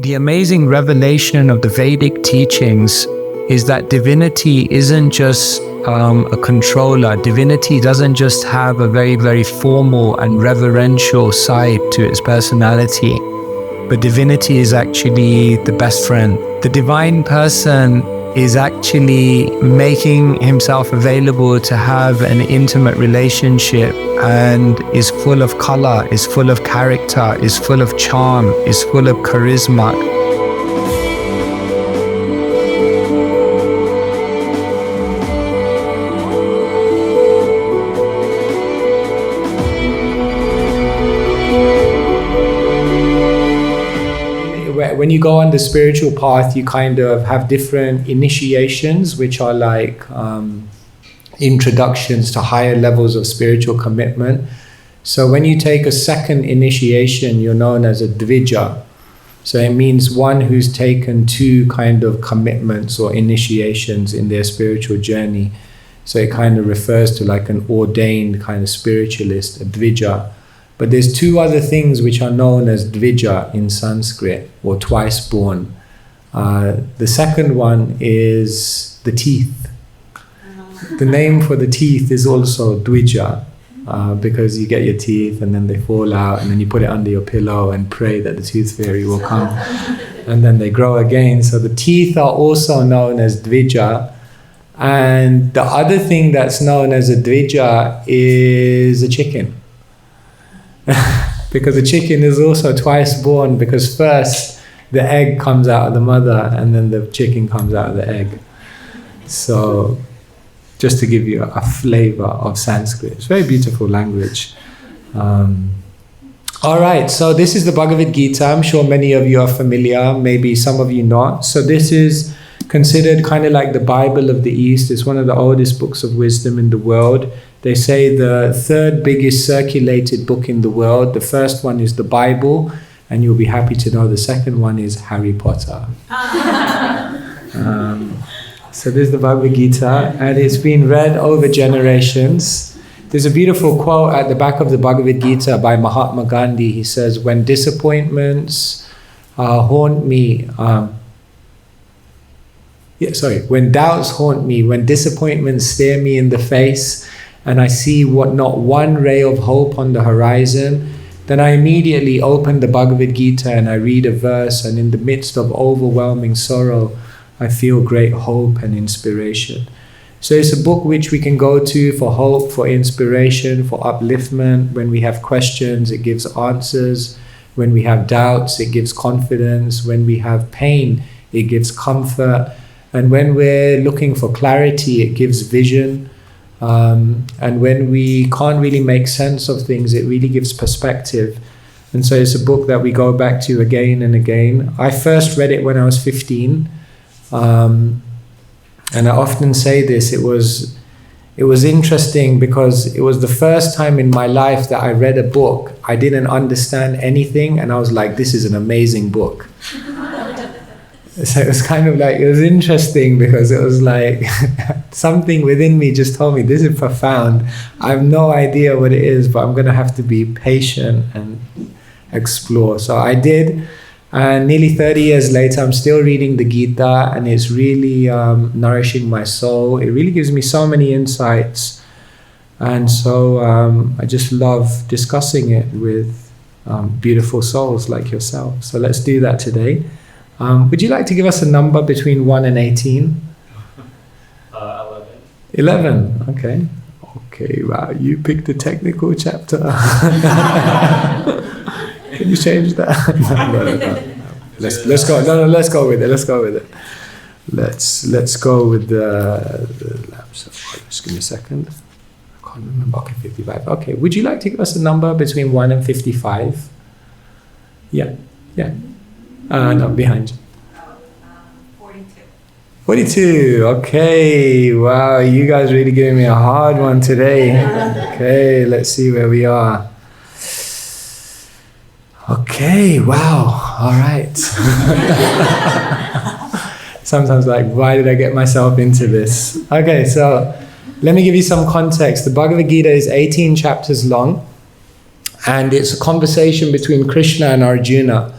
The amazing revelation of the Vedic teachings is that divinity isn't just a controller. Divinity doesn't just have a very, very formal and reverential side to its personality, but divinity is actually the best friend. The divine person is actually making himself available to have an intimate relationship, and is full of color, is full of character, is full of charm, is full of charisma. When you go on the spiritual path, you kind of have different initiations, which are like introductions to higher levels of spiritual commitment. So when you take a second initiation, you're known as a dvija. So it means one who's taken two kind of commitments or initiations in their spiritual journey. So it kind of refers to like an ordained kind of spiritualist, a dvija. But there's two other things which are known as dvija in Sanskrit, or twice born. The second one is the teeth. The name for the teeth is also dvija, because you get your teeth and then they fall out, and then you put it under your pillow and pray that the tooth fairy will come, and then they grow again. So the teeth are also known as dvija. And the other thing that's known as a dvija is a chicken. Because a chicken is also twice born, because first the egg comes out of the mother and then the chicken comes out of the egg. So just to give you a flavor of Sanskrit. It's a very beautiful language. All right, so this is the Bhagavad Gita. I'm sure many of you are familiar, maybe some of you not. So this is considered kind of like the Bible of the East. It's one of the oldest books of wisdom in the world. They say the third biggest circulated book in the world. The first one is the Bible, and you'll be happy to know the second one is Harry Potter. So this is the Bhagavad Gita, and it's been read over generations. There's a beautiful quote at the back of the Bhagavad Gita by Mahatma Gandhi. He says, "When disappointments haunt me, when doubts haunt me, when disappointments stare me in the face, and I see not one ray of hope on the horizon, then I immediately open the Bhagavad Gita and I read a verse, and in the midst of overwhelming sorrow, I feel great hope and inspiration." So it's a book which we can go to for hope, for inspiration, for upliftment. When we have questions, it gives answers. When we have doubts, it gives confidence. When we have pain, it gives comfort. And when we're looking for clarity, it gives vision. And when we can't really make sense of things, it really gives perspective. And so it's a book that we go back to again and again. I first read it when I was 15. And I often say this, it was interesting because it was the first time in my life that I read a book. I didn't understand anything, and I was like, this is an amazing book. So it was kind of like, it was interesting because it was like something within me just told me, this is profound. I have no idea what it is, but I'm going to have to be patient and explore. So I did. And nearly 30 years later, I'm still reading the Gita, and it's really nourishing my soul. It really gives me so many insights. And so I just love discussing it with beautiful souls like yourself. So let's do that today. Would you like to give us a number between 1 and 18? 11. 11, okay. Okay, wow, you picked the technical chapter. Can you change that? No. Let's go. No, let's go with it. Let's go with it. Let's go with the lamps. Just give me a second. I can't remember. Okay, 55. Okay, would you like to give us a number between 1 and 55? Yeah. No, behind you. 42. 42. Okay. Wow, you guys really giving me a hard one today. Okay, let's see where we are. Okay, wow. All right. Sometimes like, why did I get myself into this? Okay, so let me give you some context. The Bhagavad Gita is 18 chapters long, and it's a conversation between Krishna and Arjuna.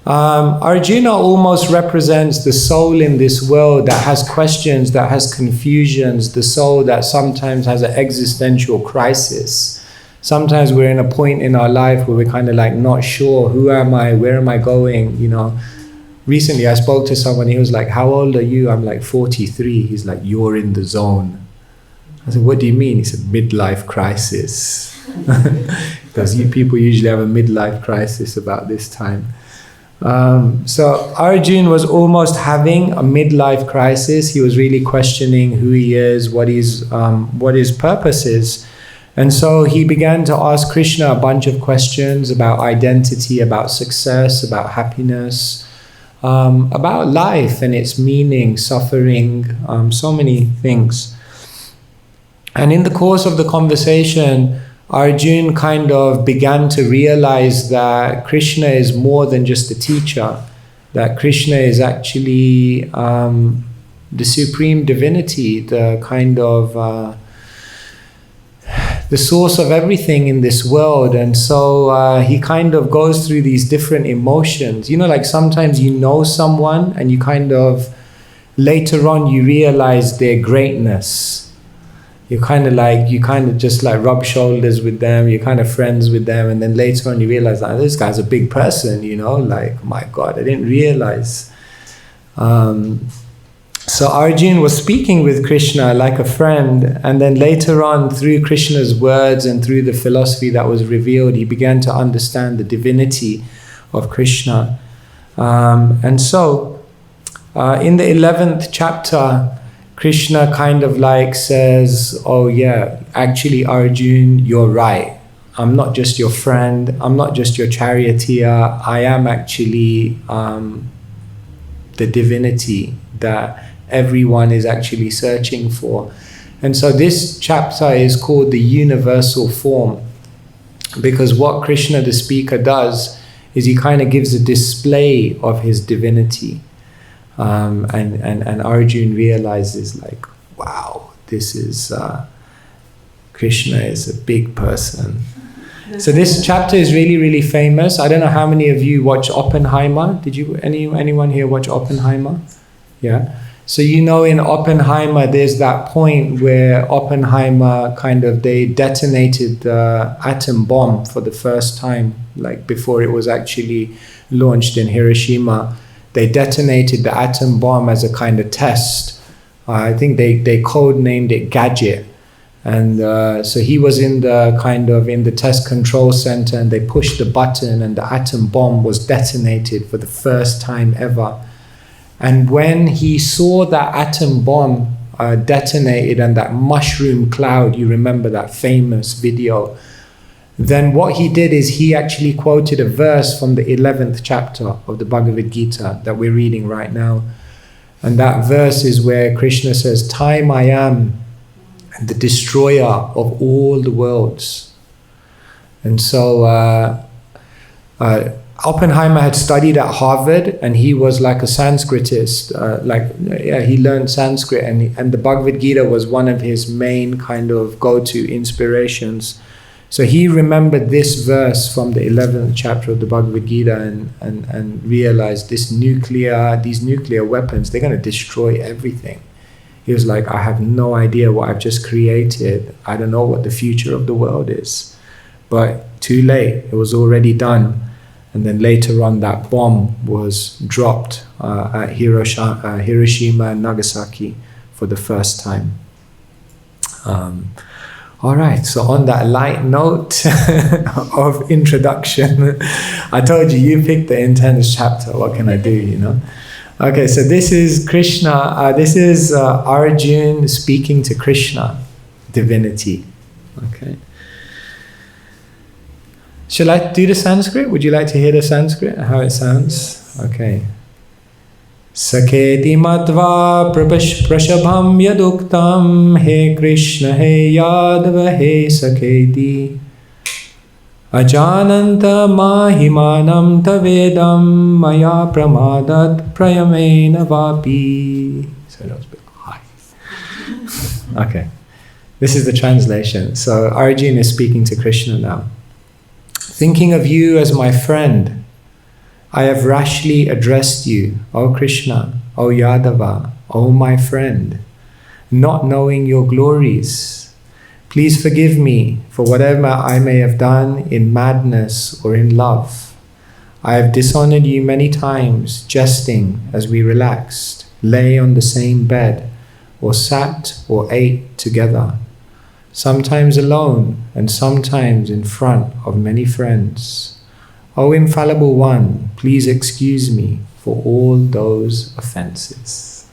Arjuna almost represents the soul in this world that has questions, that has confusions, the soul that sometimes has an existential crisis. Sometimes we're in a point in our life where we're kind of like not sure, who am I, where am I going, you know. Recently I spoke to someone, he was like, how old are you? I'm like 43. He's like, you're in the zone. I said, what do you mean? He said, midlife crisis. Because people usually have a midlife crisis about this time. So Arjuna was almost having a midlife crisis. He was really questioning who he is, what his purpose is. And so he began to ask Krishna a bunch of questions about identity, about success, about happiness, about life and its meaning, suffering, so many things. And in the course of the conversation, Arjuna kind of began to realize that Krishna is more than just a teacher, that Krishna is actually the supreme divinity, the kind of the source of everything in this world. And so he kind of goes through these different emotions. You know, like sometimes you know someone and you kind of, later on you realize their greatness. You kind of just like rub shoulders with them, you're kind of friends with them, and then later on you realize, oh, this guy's a big person, you know, like, my God, I didn't realize. So Arjuna was speaking with Krishna like a friend, and then later on, through Krishna's words and through the philosophy that was revealed, he began to understand the divinity of Krishna. And so, in the 11th chapter, Krishna kind of like says, oh yeah, actually Arjuna, you're right. I'm not just your friend, I'm not just your charioteer, I am actually the divinity that everyone is actually searching for. And so this chapter is called the universal form, because what Krishna the speaker does is he kind of gives a display of his divinity. And Arjuna realizes like, wow, this is, Krishna is a big person. So this chapter is really, really famous. I don't know how many of you watch Oppenheimer. Did you, anyone here watch Oppenheimer? Yeah. So you know in Oppenheimer, there's that point where Oppenheimer they detonated the atom bomb for the first time, like before it was actually launched in Hiroshima. They detonated the atom bomb as a kind of test. I think they code-named it Gadget. And so he was in the test control center, and they pushed the button and the atom bomb was detonated for the first time ever. And when he saw that atom bomb detonated and that mushroom cloud, you remember that famous video, then what he did is he actually quoted a verse from the 11th chapter of the Bhagavad Gita that we're reading right now. And that verse is where Krishna says, time I am the destroyer of all the worlds. And so Oppenheimer had studied at Harvard, and he was like a Sanskritist. He learned Sanskrit, and the Bhagavad Gita was one of his main kind of go-to inspirations. So he remembered this verse from the 11th chapter of the Bhagavad Gita and realized these nuclear weapons, they're going to destroy everything. He was like, I have no idea what I've just created. I don't know what the future of the world is. But too late, it was already done. And then later on, that bomb was dropped at Hiroshima and Nagasaki for the first time. All right, so on that light note of introduction, I told you picked the intense chapter. What can I do, you know? Okay, so this is Krishna, this is Arjuna speaking to Krishna, divinity. Okay. Shall I do the Sanskrit? Would you like to hear the Sanskrit, how it sounds? Okay. Saketi matva prashabham yaduktam he Krishna he Yadava he Saketi ajananta mahimanam tavedam maya pramadat prayamena vapi. So that was a bit high. Okay. This is the translation. So Arjuna is speaking to Krishna now. Thinking of you as my friend, I have rashly addressed you, O Krishna, O Yadava, O my friend, not knowing your glories. Please forgive me for whatever I may have done in madness or in love. I have dishonored you many times, jesting as we relaxed, lay on the same bed, or sat or ate together, sometimes alone and sometimes in front of many friends. O infallible one, please excuse me for all those offenses.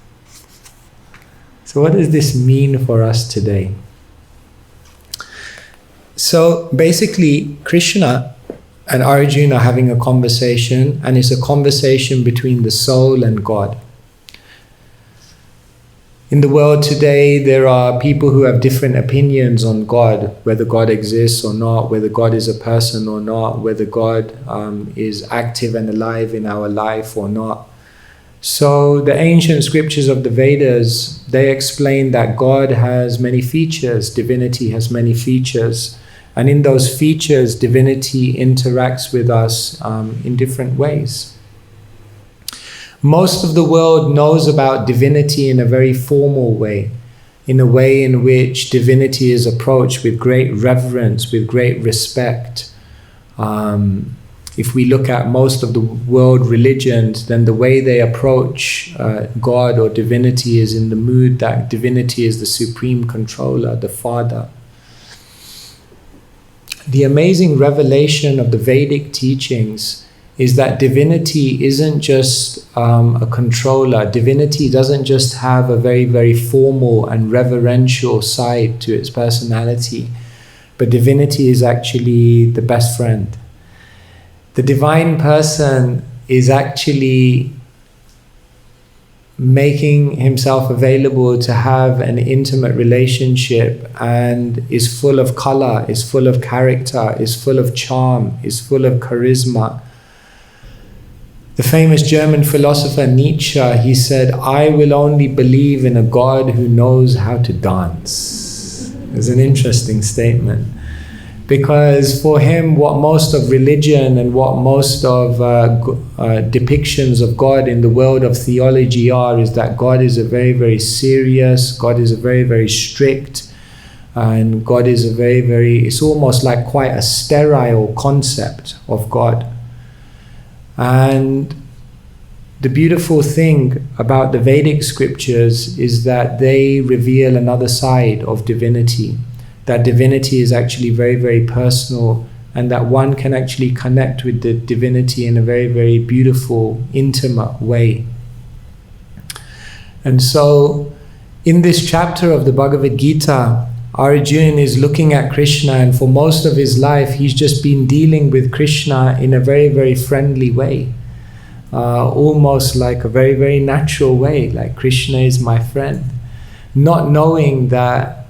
So what does this mean for us today? So basically, Krishna and Arjuna are having a conversation, and it's a conversation between the soul and God. In the world today, there are people who have different opinions on God, whether God exists or not, whether God is a person or not, whether God is active and alive in our life or not. So the ancient scriptures of the Vedas, they explain that God has many features, divinity has many features, and in those features, divinity interacts with us in different ways. Most of the world knows about divinity in a very formal way, in a way in which divinity is approached with great reverence, with great respect. If we look at most of the world religions, then the way they approach God or divinity is in the mood that divinity is the supreme controller, the Father. The amazing revelation of the Vedic teachings is that divinity isn't just a controller. Divinity doesn't just have a very, very formal and reverential side to its personality, but divinity is actually the best friend. The divine person is actually making himself available to have an intimate relationship, and is full of color, is full of character, is full of charm, is full of charisma. The famous German philosopher Nietzsche, he said, I will only believe in a God who knows how to dance. It's an interesting statement, because for him, what most of religion and what most of depictions of God in the world of theology are, is that God is a very, very serious, God is a very, very strict, and God is a very, very, it's almost like quite a sterile concept of God. And the beautiful thing about the Vedic scriptures is that they reveal another side of divinity. That divinity is actually very, very personal, and that one can actually connect with the divinity in a very, very beautiful, intimate way. And so, in this chapter of the Bhagavad Gita, Arjuna is looking at Krishna, and for most of his life, he's just been dealing with Krishna in a very, very friendly way. Almost like a very, very natural way, like Krishna is my friend. Not knowing that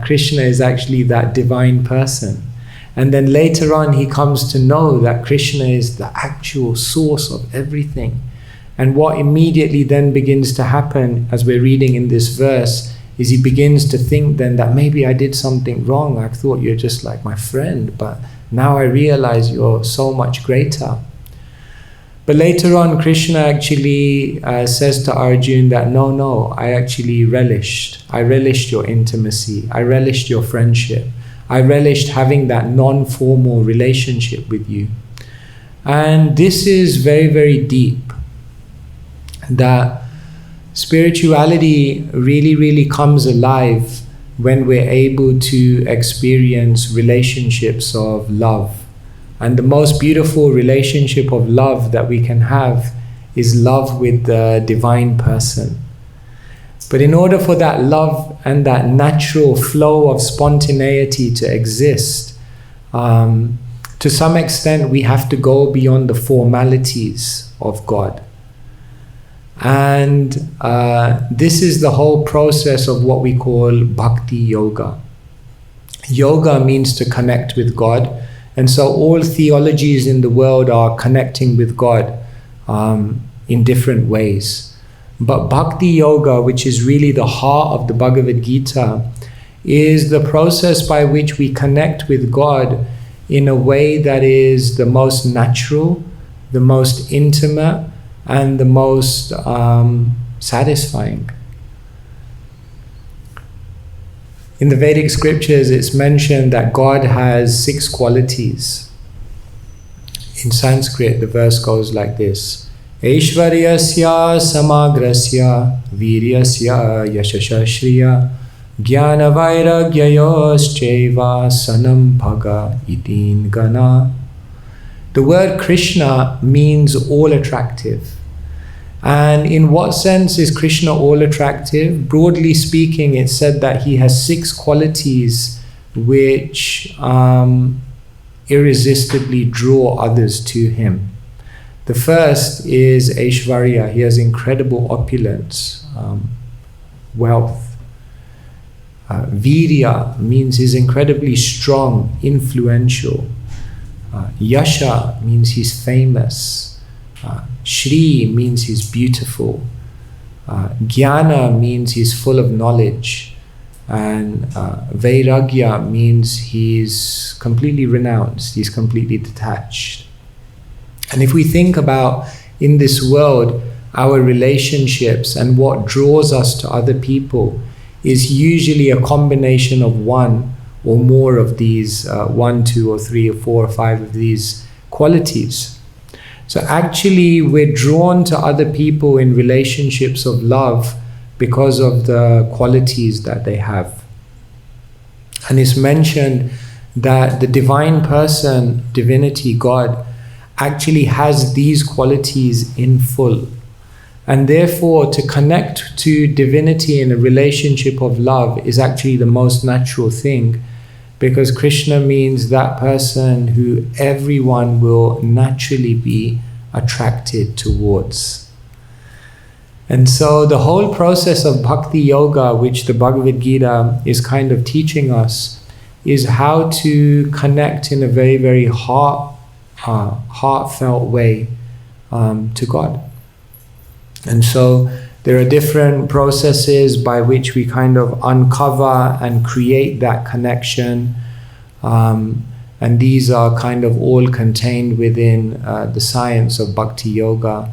Krishna is actually that divine person. And then later on, he comes to know that Krishna is the actual source of everything. And what immediately then begins to happen, as we're reading in this verse, is he begins to think then that maybe I did something wrong. I thought you're just like my friend, but now I realize you're so much greater. But later on, Krishna actually says to Arjuna that no, I actually relished your intimacy, I relished your friendship, I relished having that non-formal relationship with you. And this is very, very deep, that spirituality really, really comes alive when we're able to experience relationships of love. And the most beautiful relationship of love that we can have is love with the divine person. But in order for that love and that natural flow of spontaneity to exist, to some extent we have to go beyond the formalities of God. And this is the whole process of what we call bhakti yoga. Yoga means to connect with God. And so all theologies in the world are connecting with God in different ways. But bhakti yoga, which is really the heart of the Bhagavad Gita, is the process by which we connect with God in a way that is the most natural, the most intimate, and the most satisfying. In the Vedic scriptures, it's mentioned that God has 6 qualities. In Sanskrit, the verse goes like this: Aishvaryasya samagrasya viryasya yashashashriya jnana vairagyayoscheva sanam bhaga itin gana. The word Krishna means all attractive. And in what sense is Krishna all attractive? Broadly speaking, it's said that he has 6 qualities which irresistibly draw others to him. The first is Aishvarya. He has incredible opulence, wealth. Virya means he's incredibly strong, influential. Yasha means he's famous. Shri means he's beautiful. Jnana means he's full of knowledge. And Vairagya means he's completely renounced, he's completely detached. And if we think about in this world, our relationships and what draws us to other people is usually a combination of one or more of these, 1, 2, or 3, or 4, or 5 of these qualities. So actually, we're drawn to other people in relationships of love because of the qualities that they have. And it's mentioned that the divine person, divinity, God, actually has these qualities in full. And therefore, to connect to divinity in a relationship of love is actually the most natural thing, because Krishna means that person who everyone will naturally be attracted towards. And so the whole process of bhakti yoga, which the Bhagavad Gita is kind of teaching us, is how to connect in a very, very heartfelt way to God. And so there are different processes by which we kind of uncover and create that connection. And these are kind of all contained within the science of bhakti yoga.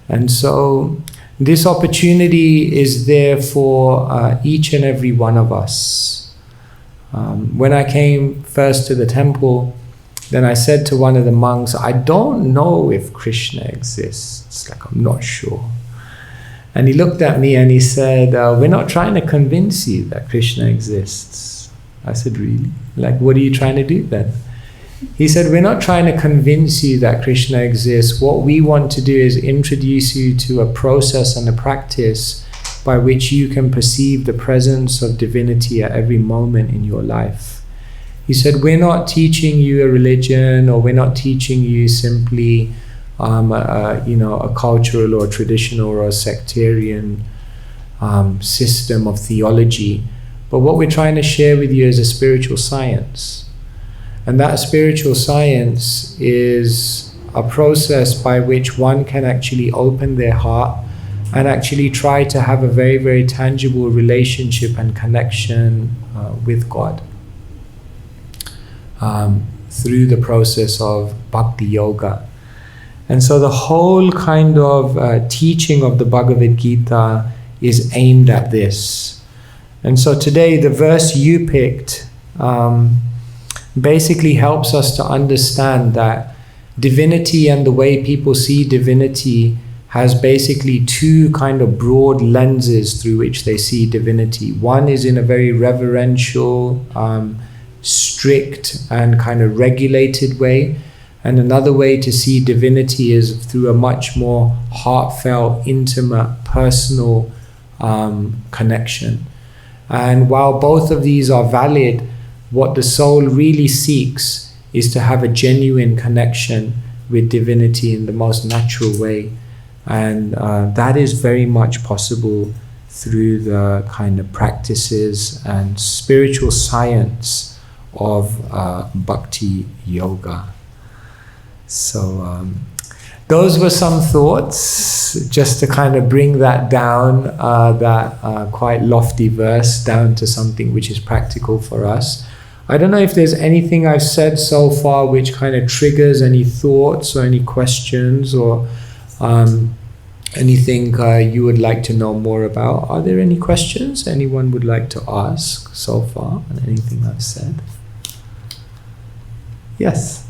And so this opportunity is there for each and every one of us. When I came first to the temple, then I said to one of the monks, I don't know if Krishna exists, like I'm not sure. And he looked at me and he said, we're not trying to convince you that Krishna exists. I said, really? Like, what are you trying to do then? He said, we're not trying to convince you that Krishna exists. What we want to do is introduce you to a process and a practice by which you can perceive the presence of divinity at every moment in your life. He said, we're not teaching you a religion, or we're not teaching you simply a cultural or traditional or a sectarian system of theology. But what we're trying to share with you is a spiritual science. And that spiritual science is a process by which one can actually open their heart and actually try to have a very, very tangible relationship and connection with God through the process of bhakti yoga. And so the whole kind of teaching of the Bhagavad Gita is aimed at this. And so today the verse you picked basically helps us to understand that divinity and the way people see divinity has basically 2 kind of broad lenses through which they see divinity. One is in a very reverential, strict and kind of regulated way. And another way to see divinity is through a much more heartfelt, intimate, personal connection. And while both of these are valid, what the soul really seeks is to have a genuine connection with divinity in the most natural way. And that is very much possible through the kind of practices and spiritual science of bhakti yoga. So those were some thoughts, just to kind of bring that down, that quite lofty verse, down to something which is practical for us. I don't know if there's anything I've said so far which kind of triggers any thoughts or any questions or anything you would like to know more about. Are there any questions anyone would like to ask so far on anything I've said? Yes?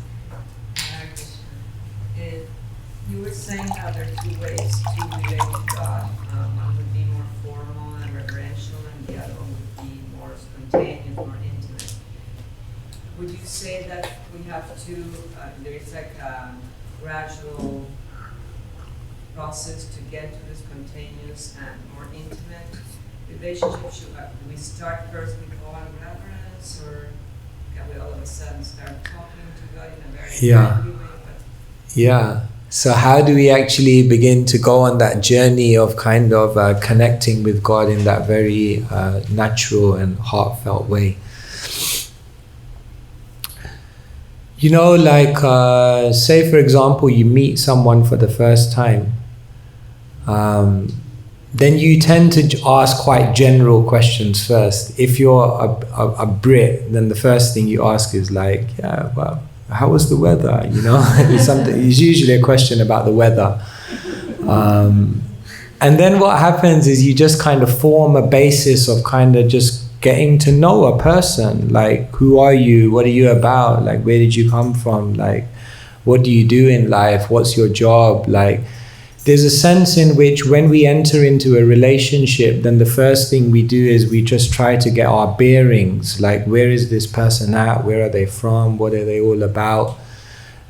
You were saying how there are two ways to relate to God. One would be more formal and reverential, and the other one would be more spontaneous, more intimate. Would you say that we have to, there is like a gradual process to get to the spontaneous and more intimate relationship? Do we start first with awe and reverence, or can we all of a sudden start talking to God in a very friendly way? Yeah. So how do we actually begin to go on that journey of kind of connecting with God in that very natural and heartfelt way? You know, like say for example, you meet someone for the first time, then you tend to ask quite general questions first. If you're a Brit, then the first thing you ask is like, yeah, well, how was the weather? You know, it's usually a question about the weather. And then what happens is you just kind of form a basis of kind of just getting to know a person. Like, who are you? What are you about? Like, where did you come from? Like, what do you do in life? What's your job? Like, there's a sense in which when we enter into a relationship, then the first thing we do is we just try to get our bearings. Like, where is this person at? Where are they from? What are they all about?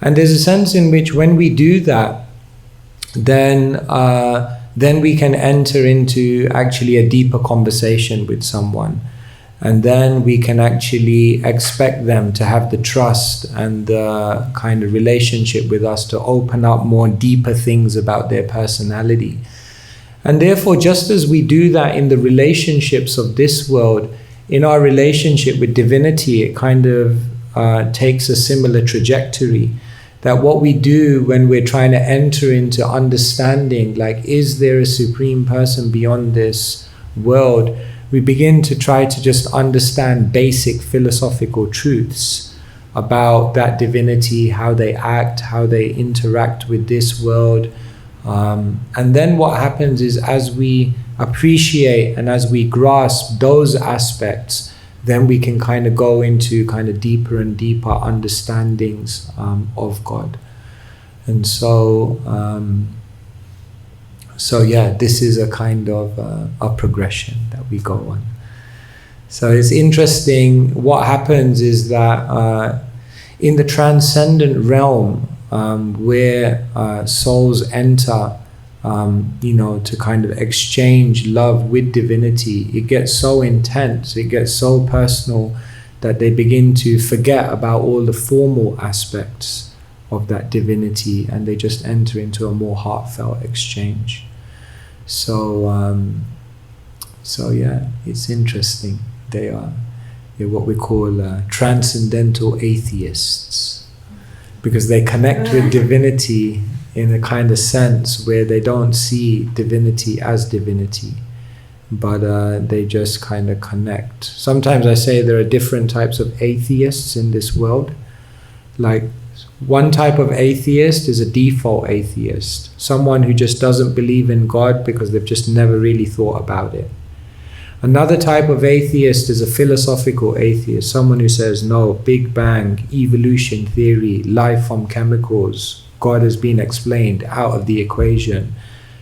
And there's a sense in which when we do that, then we can enter into actually a deeper conversation with someone. And then we can actually expect them to have the trust and the kind of relationship with us to open up more deeper things about their personality. And therefore, just as we do that in the relationships of this world, in our relationship with divinity, it kind of takes a similar trajectory. That what we do when we're trying to enter into understanding, like, is there a supreme person beyond this world? We begin to try to just understand basic philosophical truths about that divinity, how they act, how they interact with this world. And then what happens is, as we appreciate and as we grasp those aspects, then we can kind of go into kind of deeper and deeper understandings of God. And so yeah, this is a kind of a progression that we go on. So it's interesting, what happens is that in the transcendent realm, where souls enter, to kind of exchange love with divinity, it gets so intense, it gets so personal, that they begin to forget about all the formal aspects of that divinity, and they just enter into a more heartfelt exchange. So yeah, it's interesting. They're what we call transcendental atheists, because they connect with divinity in a kind of sense where they don't see divinity as divinity, but they just kind of connect. Sometimes I say there are different types of atheists in this world. Like, one type of atheist is a default atheist, someone who just doesn't believe in God because they've just never really thought about it. Another type of atheist is a philosophical atheist, someone who says, no, Big Bang, evolution theory, life from chemicals, God has been explained out of the equation.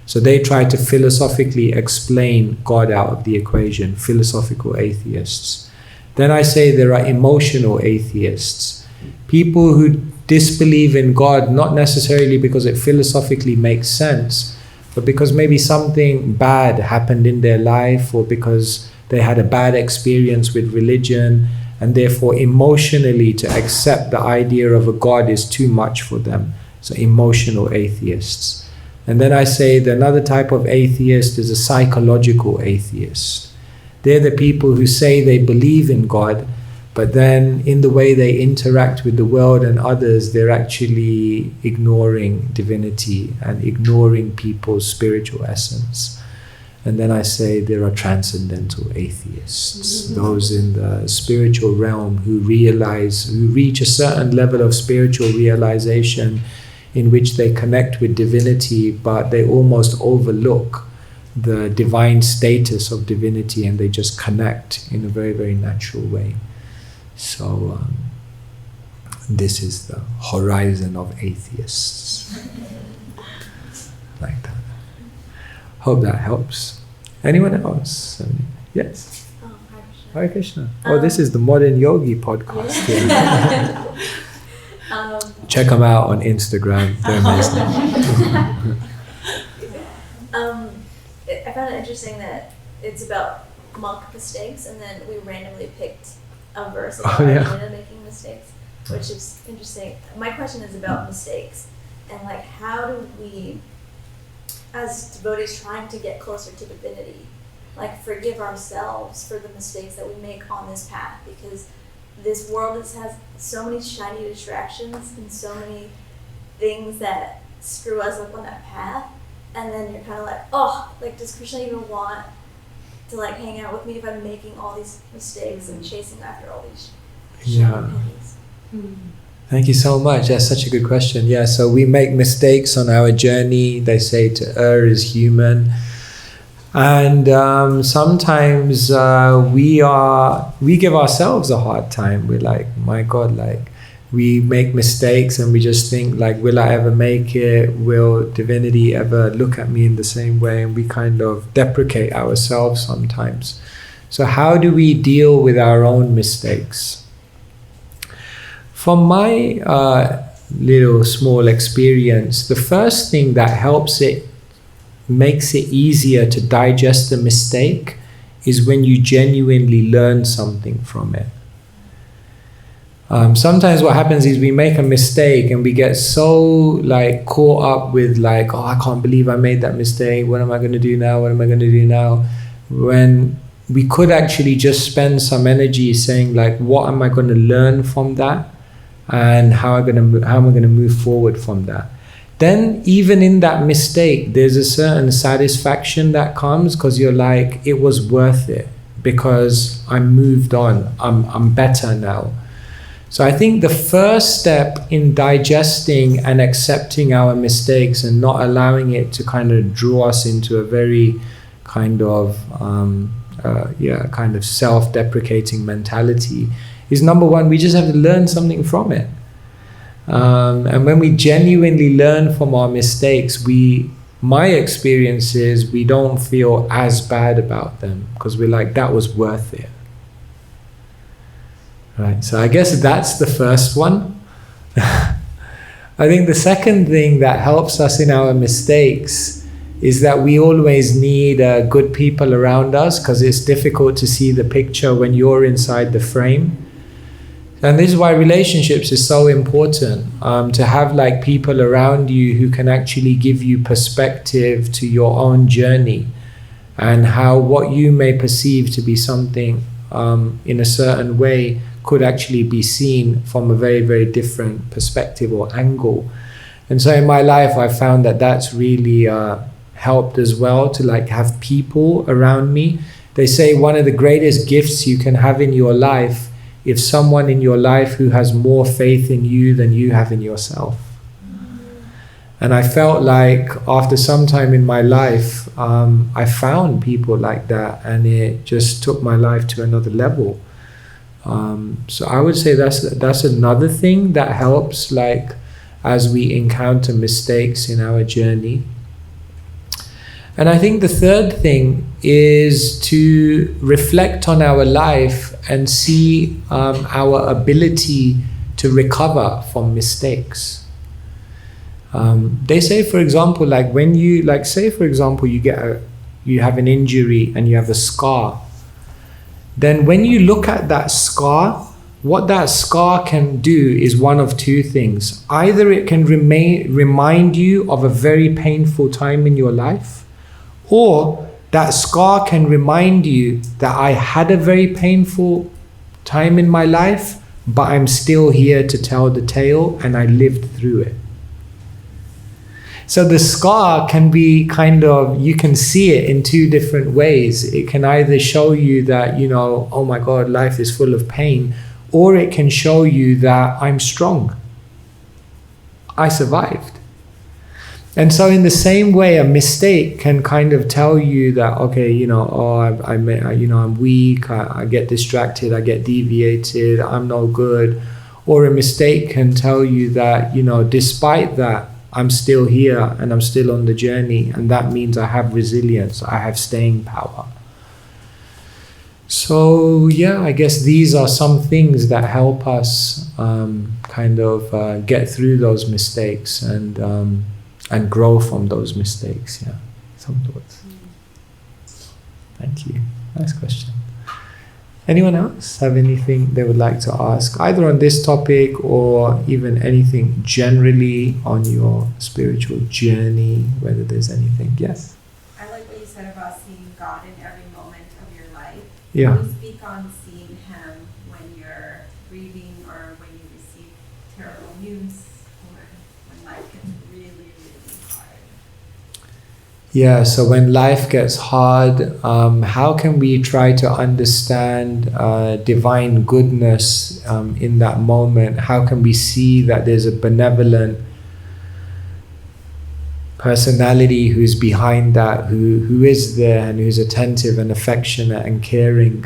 So they try to philosophically explain God out of the equation, philosophical atheists. Then I say there are emotional atheists, people who disbelieve in God, not necessarily because it philosophically makes sense, but because maybe something bad happened in their life, or because they had a bad experience with religion, and therefore emotionally to accept the idea of a God is too much for them. So emotional atheists. And then I say that another type of atheist is a psychological atheist. They're the people who say they believe in God, but then in the way they interact with the world and others, they're actually ignoring divinity and ignoring people's spiritual essence. And then I say there are transcendental atheists, those in the spiritual realm who reach a certain level of spiritual realization in which they connect with divinity, but they almost overlook the divine status of divinity and they just connect in a very, very natural way. So this is the horizon of atheists. Like that. Hope that helps. Anyone else? Yes? Hare Krishna. Oh, this is the Modern Yogi podcast. Yeah. Check them out on Instagram. They're amazing. I found it interesting that it's about monk mistakes, and then we randomly picked a verse about Arjuna making mistakes, which is interesting. My question is about mistakes, and like, how do we, as devotees trying to get closer to divinity, like forgive ourselves for the mistakes that we make on this path? Because this world has so many shiny distractions and so many things that screw us up on that path. And then you're kind of like, oh, like, does Krishna even want to like hang out with me if I'm making all these mistakes and chasing after all these shiny pennies? Thank you so much. That's such a good question. Yeah, so we make mistakes on our journey. They say to err is human. And sometimes we give ourselves a hard time. We're like, my God, like, we make mistakes and we just think like, will I ever make it? Will divinity ever look at me in the same way? And we kind of deprecate ourselves sometimes. So how do we deal with our own mistakes? From my little small experience, the first thing that makes it easier to digest a mistake is when you genuinely learn something from it. Sometimes what happens is we make a mistake and we get so like caught up with like, oh, I can't believe I made that mistake. What am I going to do now? What am I going to do now? When we could actually just spend some energy saying like, what am I going to learn from that? And how am I going to move forward from that? Then even in that mistake, there's a certain satisfaction that comes because you're like, it was worth it because I moved on. I'm better now. So I think the first step in digesting and accepting our mistakes and not allowing it to kind of draw us into a very kind of kind of self-deprecating mentality is, number one, we just have to learn something from it. And when we genuinely learn from our mistakes, my experience is we don't feel as bad about them because we're like, that was worth it. Right, so I guess that's the first one. I think the second thing that helps us in our mistakes is that we always need good people around us because it's difficult to see the picture when you're inside the frame. And this is why relationships is so important, to have like people around you who can actually give you perspective to your own journey and how what you may perceive to be something in a certain way could actually be seen from a very, very different perspective or angle. And so in my life, I found that that's really helped as well, to like have people around me. They say one of the greatest gifts you can have in your life is someone in your life who has more faith in you than you have in yourself. And I felt like after some time in my life, I found people like that, and it just took my life to another level. So I would say that's another thing that helps, like as we encounter mistakes in our journey. And I think the third thing is to reflect on our life and see our ability to recover from mistakes. They say, for example, like when you, like say for example, you have an injury and you have a scar. Then when you look at that scar, what that scar can do is one of two things. Either it can remind you of a very painful time in your life, or that scar can remind you that I had a very painful time in my life, but I'm still here to tell the tale and I lived through it. So the scar can be kind of, you can see it in two different ways. It can either show you that, you know, oh my God, life is full of pain, or it can show you that I'm strong. I survived. And so in the same way, a mistake can kind of tell you that, okay, you know, oh, I'm weak, I get distracted, I get deviated, I'm no good. Or a mistake can tell you that, you know, despite that, I'm still here and I'm still on the journey, and that means I have resilience, I have staying power. So yeah, I guess these are some things that help us get through those mistakes and grow from those mistakes. Yeah, some thoughts. Thank you. Nice question. Anyone else have anything they would like to ask, either on this topic or even anything generally on your spiritual journey, whether there's anything? Yes? I like what you said about seeing God in every moment of your life. Yeah. Can you speak on seeing Him when you're grieving or when you receive terrible news or when life gets really, really hard? Yeah, so when life gets hard, how can we try to understand divine goodness in that moment? How can we see that there's a benevolent personality who's behind that, who is there and who's attentive and affectionate and caring?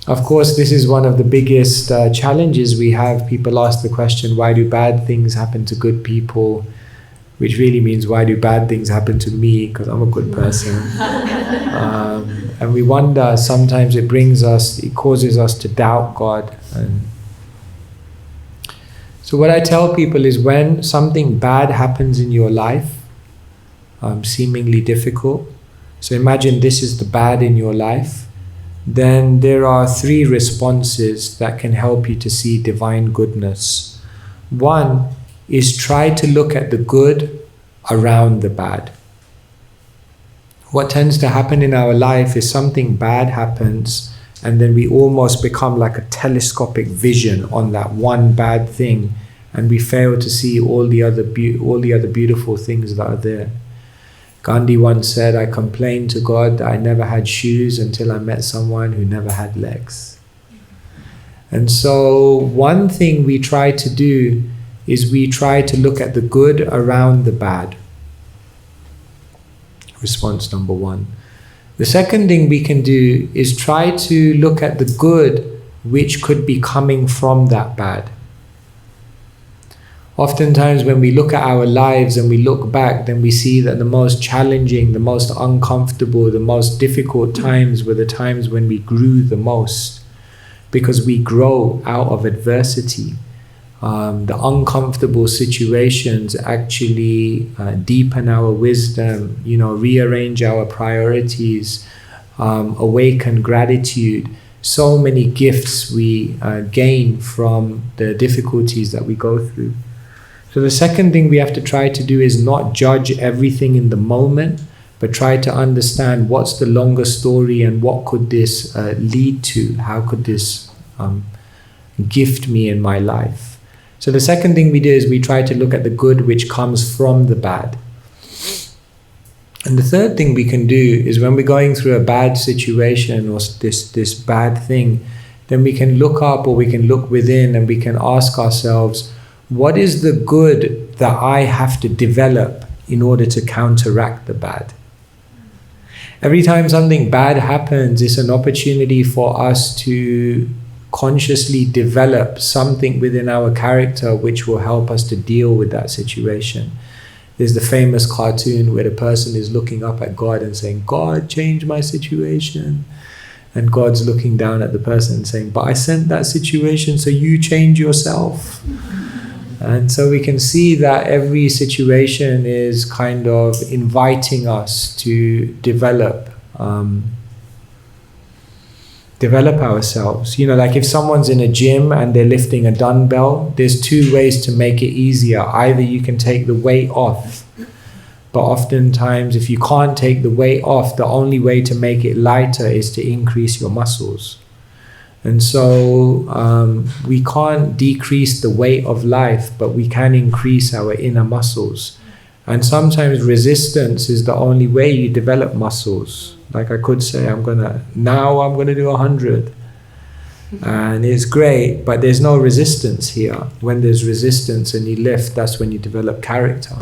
Of course, this is one of the biggest challenges we have. People ask the question, why do bad things happen to good people? Which really means, why do bad things happen to me? Because I'm a good person. And we wonder, sometimes it causes us to doubt God. And so what I tell people is, when something bad happens in your life, seemingly difficult, so imagine this is the bad in your life, then there are 3 responses that can help you to see divine goodness. One is try to look at the good around the bad. What tends to happen in our life is something bad happens, and then we almost become like a telescopic vision on that one bad thing, and we fail to see all the other beautiful things that are there. Gandhi once said, I complained to God that I never had shoes until I met someone who never had legs. And so one thing we try to do is we try to look at the good around the bad. Response number 1. The second thing we can do is try to look at the good which could be coming from that bad. Oftentimes when we look at our lives and we look back, then we see that the most challenging, the most uncomfortable, the most difficult times were the times when we grew the most, because we grow out of adversity. The uncomfortable situations actually deepen our wisdom, rearrange our priorities, awaken gratitude. So many gifts we gain from the difficulties that we go through. So the second thing we have to try to do is not judge everything in the moment, but try to understand what's the longer story and what could this lead to? How could this gift me in my life? So the second thing we do is we try to look at the good which comes from the bad. And the third thing we can do is, when we're going through a bad situation or this bad thing, then we can look up or we can look within and we can ask ourselves, what is the good that I have to develop in order to counteract the bad? Every time something bad happens, it's an opportunity for us to consciously develop something within our character which will help us to deal with that situation. There's the famous cartoon where the person is looking up at God and saying, God, change my situation. And God's looking down at the person and saying, but I sent that situation so you change yourself. And so we can see that every situation is kind of inviting us to develop ourselves. Like if someone's in a gym and they're lifting a dumbbell, there's 2 ways to make it easier. Either you can take the weight off, but oftentimes if you can't take the weight off, the only way to make it lighter is to increase your muscles. And so we can't decrease the weight of life, but we can increase our inner muscles. And sometimes resistance is the only way you develop muscles. Like I could say, I'm gonna do 100. And it's great, but there's no resistance here. When there's resistance and you lift, that's when you develop character.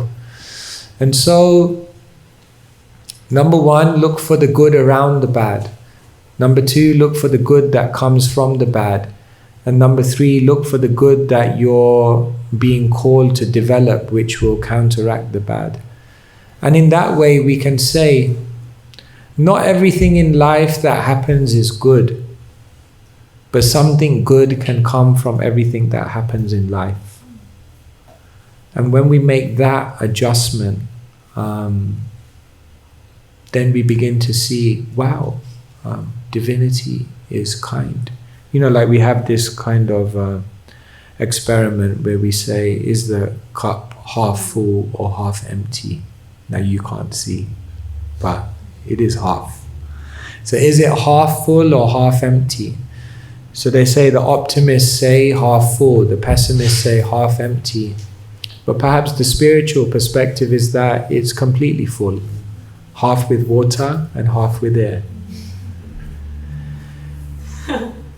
And so, number one, look for the good around the bad. Number two, look for the good that comes from the bad. And number three, look for the good that you're being called to develop, which will counteract the bad. And in that way, we can say, not everything in life that happens is good, but something good can come from everything that happens in life. And when we make that adjustment, then we begin to see, wow, divinity is kind. You know, like we have this kind of experiment where we say, is the cup half full or half empty? Now you can't see, but it is half. So is it half full or half empty? So they say the optimists say half full, the pessimists say half empty. But perhaps the spiritual perspective is that it's completely full, half with water and half with air.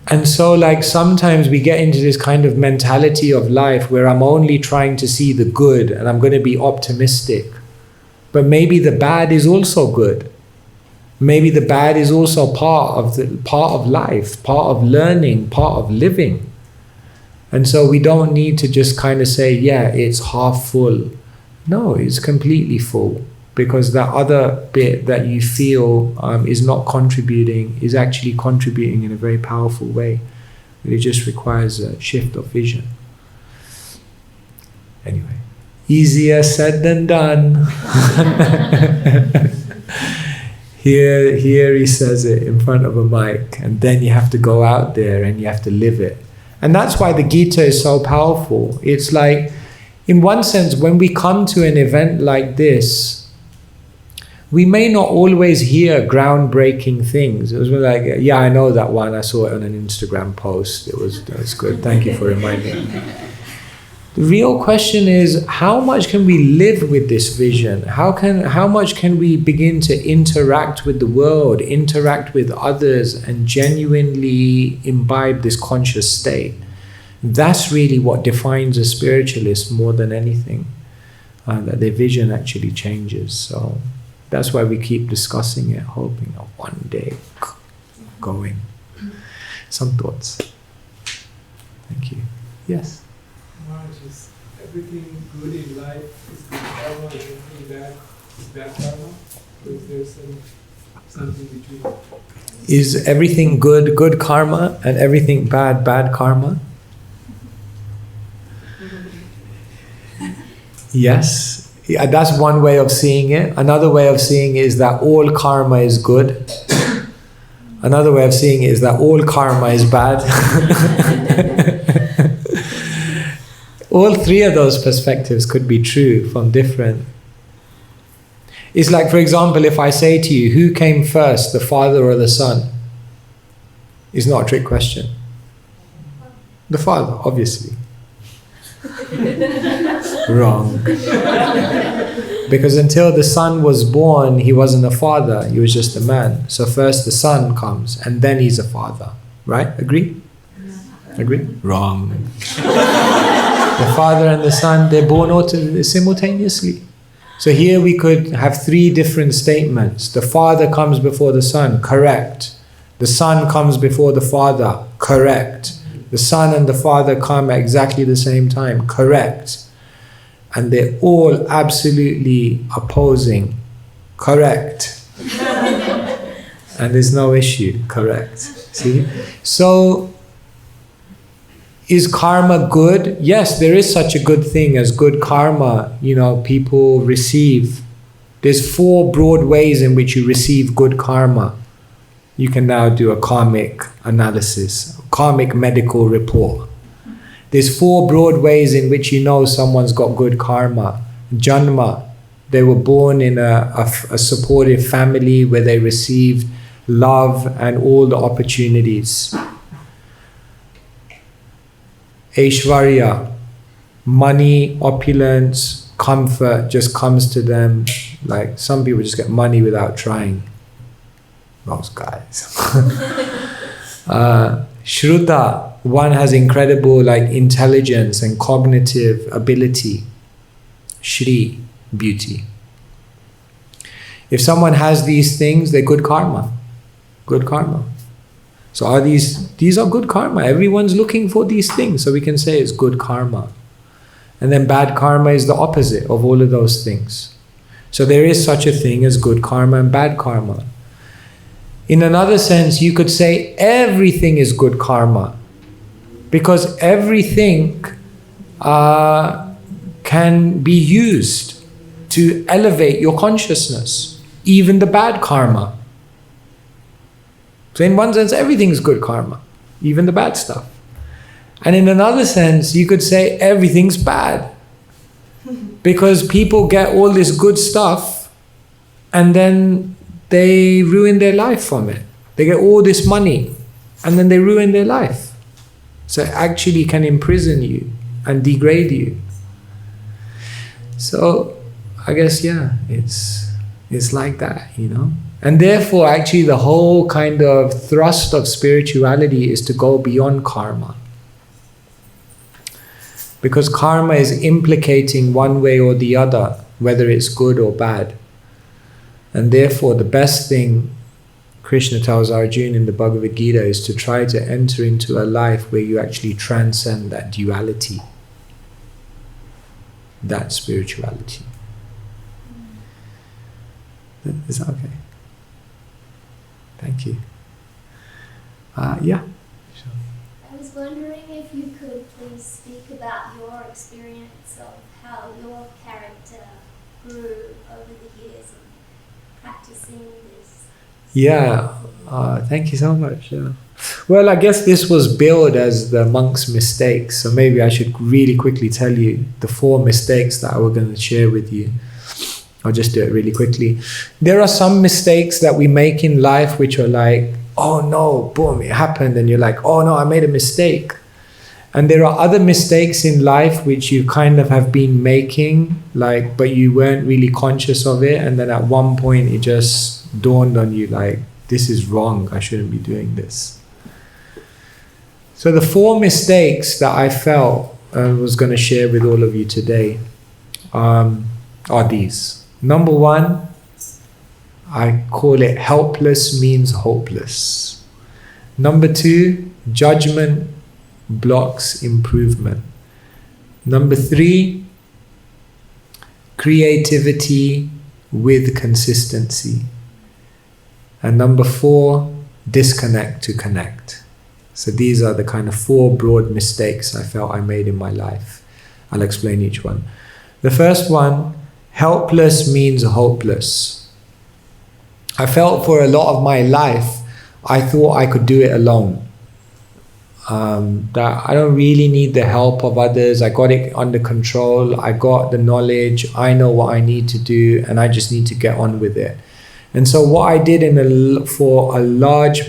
And so like sometimes we get into this kind of mentality of life where I'm only trying to see the good and I'm going to be optimistic. But maybe the bad is also good. Maybe the bad is also part of life, part of learning, part of living. And so we don't need to just kind of say, yeah, it's half full. No, it's completely full. Because that other bit that you feel is not contributing is actually contributing in a very powerful way. It just requires a shift of vision. Anyway, easier said than done. Here he says it in front of a mic, and then you have to go out there and you have to live it. And that's why the Gita is so powerful. It's like, in one sense, when we come to an event like this, we may not always hear groundbreaking things. It was like, yeah, I know that one. I saw it on an Instagram post. It was good. Thank you for reminding me. The real question is, how much can we live with this vision? How much can we begin to interact with the world, interact with others, and genuinely imbibe this conscious state? That's really what defines a spiritualist more than anything. That their vision actually changes. So that's why we keep discussing it, hoping of one day going. Some thoughts. Thank you. Yes. Is everything good in life is good karma, is everything bad is bad karma? Or is there something between? Is everything good karma and everything bad karma? Yes. Yeah, that's one way of seeing it. Another way of seeing it is that all karma is good. Another way of seeing it is that all karma is bad. All three of those perspectives could be true from different. It's like, for example, if I say to you, who came first, the father or the son? It's not a trick question. The father, obviously. Wrong. Because until the son was born, he wasn't a father, he was just a man. So first the son comes, and then he's a father. Right? Agree? Agree? Wrong. The father and the son, they're born simultaneously. So here we could have three different statements. The father comes before the son, correct. The son comes before the father, correct. The son and the father come at exactly the same time, correct. And they're all absolutely opposing, correct. And there's no issue, correct. See? So, is karma good? Yes, there is such a good thing as good karma. You know, people receive. There's 4 broad ways in which you receive good karma. You can now do a karmic analysis, karmic medical report. There's 4 broad ways in which you know someone's got good karma. Janma, they were born in a supportive family where they received love and all the opportunities. Aishwarya, money, opulence, comfort just comes to them. Like some people just get money without trying. Most guys. Shruta, one has incredible like intelligence and cognitive ability. Shri, beauty. If someone has these things, they're good karma. Good karma. So are these are good karma. Everyone's looking for these things. So we can say it's good karma. And then bad karma is the opposite of all of those things. So there is such a thing as good karma and bad karma. In another sense, you could say everything is good karma, because everything can be used to elevate your consciousness, even the bad karma. So in one sense, everything is good karma, even the bad stuff. And in another sense, you could say everything's bad, because people get all this good stuff and then they ruin their life from it. They get all this money and then they ruin their life. So it actually can imprison you and degrade you. So I guess, yeah, it's like that, you know. And therefore, actually, the whole kind of thrust of spirituality is to go beyond karma. Because karma is implicating one way or the other, whether it's good or bad. And therefore, the best thing Krishna tells Arjuna in the Bhagavad Gita is to try to enter into a life where you actually transcend that duality, that spirituality. Is that okay? Thank you. Yeah. Sure. I was wondering if you could please speak about your experience of how your character grew over the years of practicing this. Yeah, thank you so much. Yeah. Well, I guess this was billed as the monk's mistakes, so maybe I should really quickly tell you the 4 mistakes that I was going to share with you. I'll just do it really quickly. There are some mistakes that we make in life which are like, oh no, boom, it happened, and you're like, oh no, I made a mistake. And there are other mistakes in life which you kind of have been making, like, but you weren't really conscious of it, and then at one point it just dawned on you like, this is wrong, I shouldn't be doing this. So the 4 mistakes that I felt I was going to share with all of you today are these. Number 1, I call it helpless means hopeless. Number 2, judgment blocks improvement. Number 3, creativity with consistency. And number 4, disconnect to connect. So these are the kind of 4 broad mistakes I felt I made in my life. I'll explain each one. The first one, helpless means hopeless. I felt for a lot of my life, I thought I could do it alone. That I don't really need the help of others. I got it under control. I got the knowledge. I know what I need to do, and I just need to get on with it. And so what I did for a large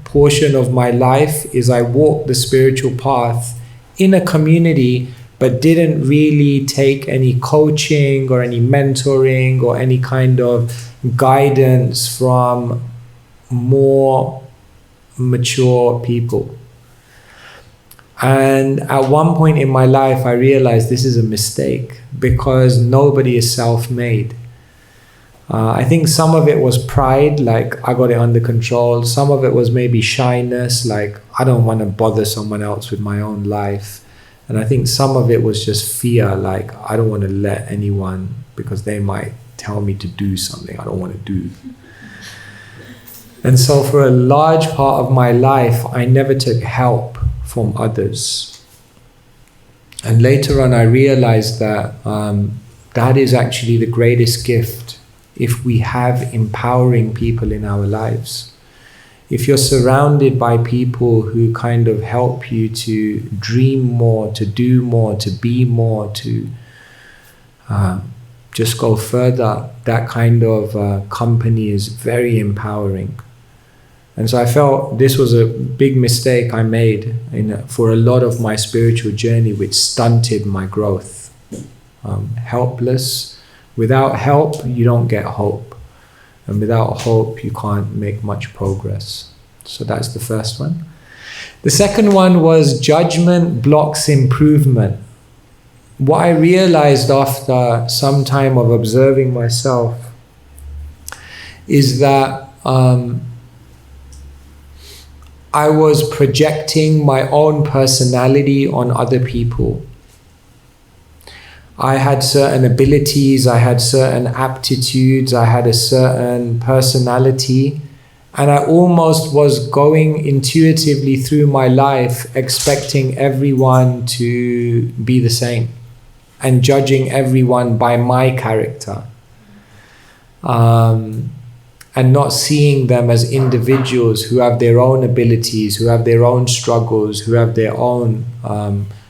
portion of my life is I walked the spiritual path in a community, but didn't really take any coaching or any mentoring or any kind of guidance from more mature people. And at one point in my life, I realized this is a mistake, because nobody is self-made. I think some of it was pride, like I got it under control. Some of it was maybe shyness, like I don't want to bother someone else with my own life. And I think some of it was just fear, like I don't want to let anyone, because they might tell me to do something I don't want to do. And so for a large part of my life, I never took help from others. And later on, I realized that that is actually the greatest gift if we have empowering people in our lives. If you're surrounded by people who kind of help you to dream more, to do more, to be more, to just go further, that kind of company is very empowering. And so I felt this was a big mistake I made for a lot of my spiritual journey, which stunted my growth. helpless. Without help, you don't get hope. And without hope, you can't make much progress. So that's the first one. The second one was judgment blocks improvement. What I realized after some time of observing myself is that I was projecting my own personality on other people. I had certain abilities, I had certain aptitudes, I had a certain personality, and I almost was going intuitively through my life expecting everyone to be the same and judging everyone by my character, and not seeing them as individuals who have their own abilities, who have their own struggles, who have their own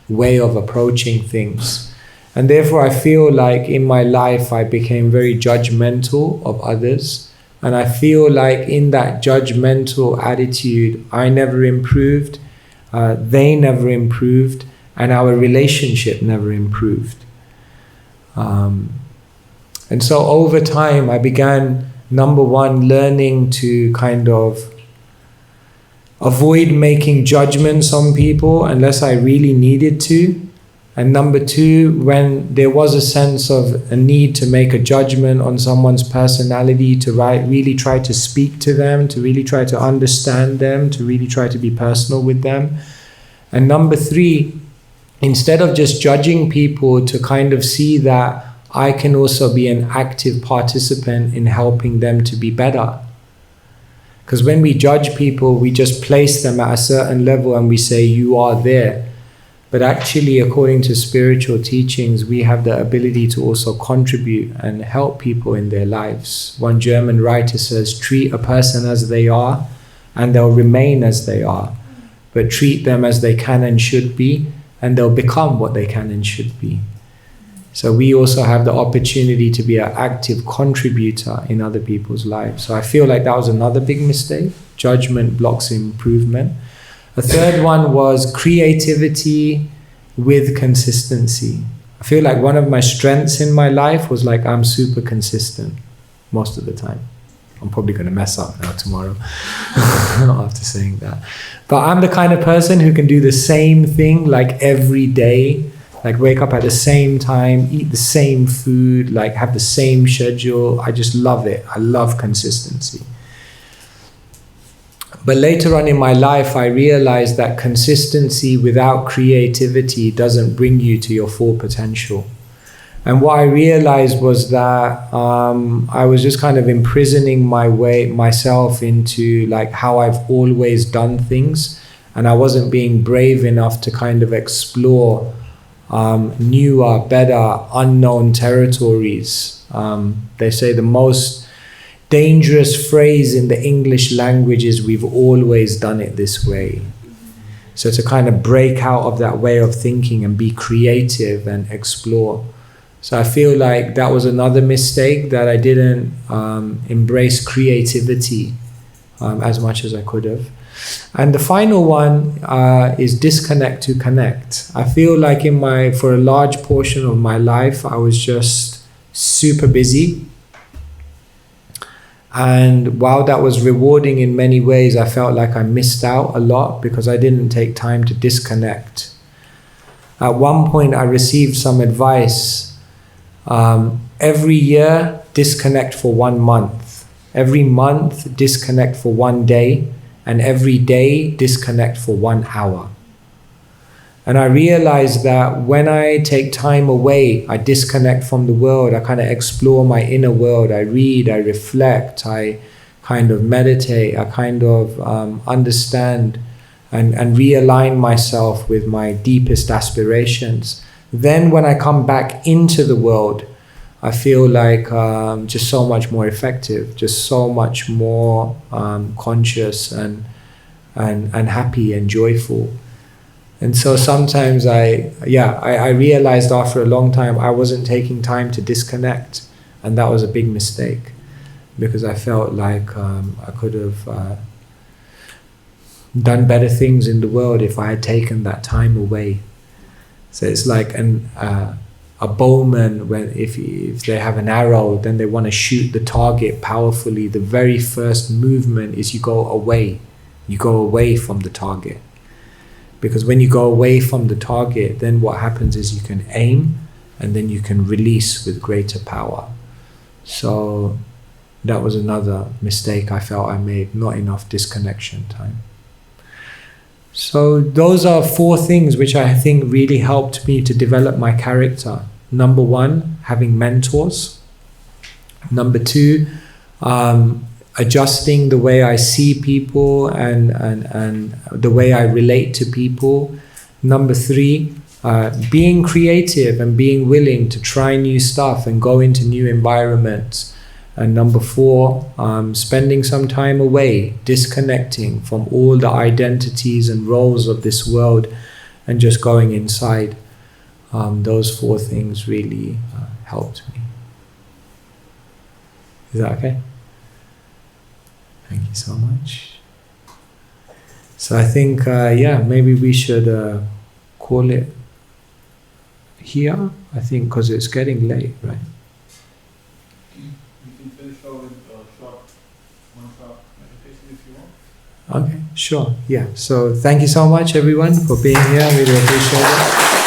way of approaching things. And therefore I feel like in my life I became very judgmental of others, and I feel like in that judgmental attitude I never improved, they never improved, and our relationship never improved. And so over time I began, number one, learning to kind of avoid making judgments on people unless I really needed to. And number two, when there was a sense of a need to make a judgment on someone's personality, to really try to speak to them, to really try to understand them, to really try to be personal with them. And number three, instead of just judging people, to kind of see that I can also be an active participant in helping them to be better. Because when we judge people, we just place them at a certain level and we say, you are there. But actually, according to spiritual teachings, we have the ability to also contribute and help people in their lives. One German writer says, treat a person as they are, and they'll remain as they are. But treat them as they can and should be, and they'll become what they can and should be. So we also have the opportunity to be an active contributor in other people's lives. So I feel like that was another big mistake. Judgment blocks improvement. The third one was creativity with consistency. I feel like one of my strengths in my life was like I'm super consistent most of the time. I'm probably going to mess up now tomorrow after saying that. But I'm the kind of person who can do the same thing like every day, like wake up at the same time, eat the same food, like have the same schedule. I just love it. I love consistency. But later on in my life, I realized that consistency without creativity doesn't bring you to your full potential. And what I realized was that I was just kind of imprisoning myself into like how I've always done things, and I wasn't being brave enough to kind of explore newer, better, unknown territories. They say the most dangerous phrase in the English language is we've always done it this way. So to kind of break out of that way of thinking and be creative and explore. So I feel like that was another mistake, that I didn't embrace creativity as much as I could have. And the final one is disconnect to connect. I feel like for a large portion of my life, I was just super busy. And while that was rewarding in many ways, I felt like I missed out a lot because I didn't take time to disconnect. At one point, I received some advice. Every year, disconnect for 1 month. Every month, disconnect for 1 day. And every day, disconnect for 1 hour. And I realized that when I take time away, I disconnect from the world, I kind of explore my inner world, I read, I reflect, I kind of meditate, I kind of understand and realign myself with my deepest aspirations. Then when I come back into the world, I feel like just so much more effective, just so much more conscious and happy and joyful. And so sometimes I realized after a long time I wasn't taking time to disconnect, and that was a big mistake because I felt like I could have done better things in the world if I had taken that time away. So it's like a a bowman, when if they have an arrow, then they want to shoot the target powerfully. The very first movement is you go away. You go away from the target. Because when you go away from the target, then what happens is you can aim and then you can release with greater power. So that was another mistake I felt I made, not enough disconnection time. So those are 4 things which I think really helped me to develop my character. Number 1, having mentors. Number 2, adjusting the way I see people and the way I relate to people. Number 3, being creative and being willing to try new stuff and go into new environments. And number 4, spending some time away, disconnecting from all the identities and roles of this world and just going inside. Those 4 things really helped me. Is that okay? Thank you so much. So I think, maybe we should call it here. I think because it's getting late, right? Okay, sure. Yeah. So thank you so much, everyone, for being here. Really appreciate it.